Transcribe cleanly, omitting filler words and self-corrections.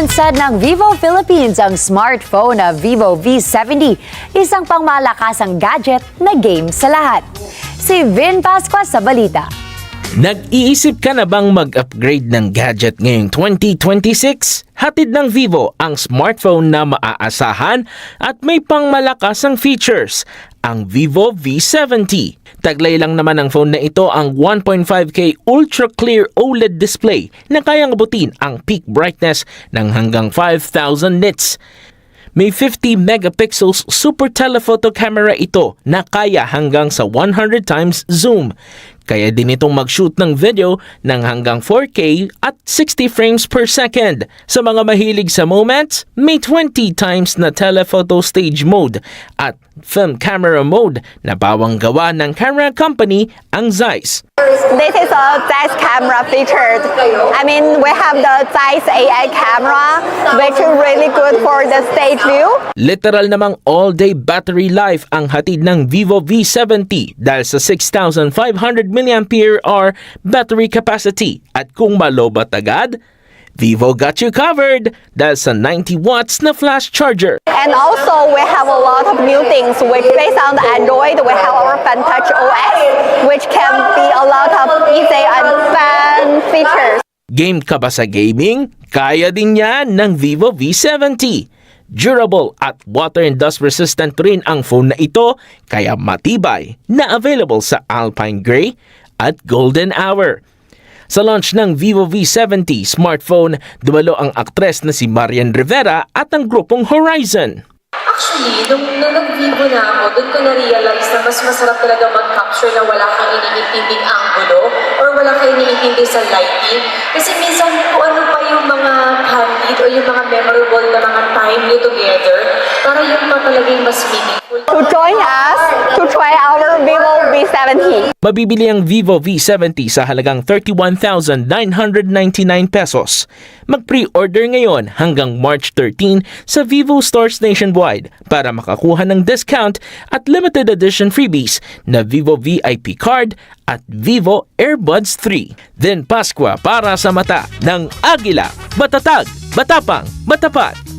Ilunsad ng Vivo Philippines ang smartphone na Vivo V70, isang pangmalakasang gadget na game sa lahat. Si Vin Pascua sa balita. Nag-iisip ka na bang mag-upgrade ng gadget ngayong 2026? Hatid ng Vivo ang smartphone na maaasahan at may pangmalakasang features, ang Vivo V70. Taglay lang naman ng phone na ito ang 1.5K Ultra Clear OLED display na kayang abutin ang peak brightness ng hanggang 5,000 nits. May 50 megapixels super telephoto camera ito na kaya hanggang sa 100 times zoom. Kaya din itong mag-shoot ng video ng hanggang 4K at 60 frames per second. Sa mga mahilig sa moments, may 20 times na telephoto stage mode at film camera mode na bawang gawa ng camera company ang Zeiss. This is a Zeiss camera featured. We have the Zeiss AI camera, which is really good for the stage view. Literal namang all-day battery life ang hatid ng Vivo V70 dahil sa 6,500 mAh battery capacity. At kung malobat agad, Vivo got you covered dahil sa 90 watts na flash charger. And also, we have a lot of new things, which based on the Android, we have our FunTouch OS, which can be a lot of easy and fun features. Game ka ba sa gaming? Kaya din yan ng Vivo V70. Durable at water and dust resistant rin ang phone na ito, kaya matibay na available sa Alpine Gray at Golden Hour. Sa launch ng Vivo V70 smartphone, dumalo ang aktres na si Marian Rivera at ang grupong Horizon. Actually, nung nag-Vivo na ako, doon ko na-realize na mas masarap talaga mag-capture na wala kang iniintinding angulo or wala kang iniintindi sa lighting. Kasi minsan kung ano pa yung mga candid o yung mga memorable na mga time nyo together, para yung pa talaga yung mas meaningful. To join us to try our Vivo V70. Mabibili ang Vivo V70 sa halagang 31,999 pesos. Mag-pre-order ngayon hanggang March 13 sa Vivo stores nationwide para makakuha ng discount at limited edition freebies na Vivo VIP card at Vivo Airbuds 3. Then Pascua para sa mata ng Agila, matatag, matapang, matapat.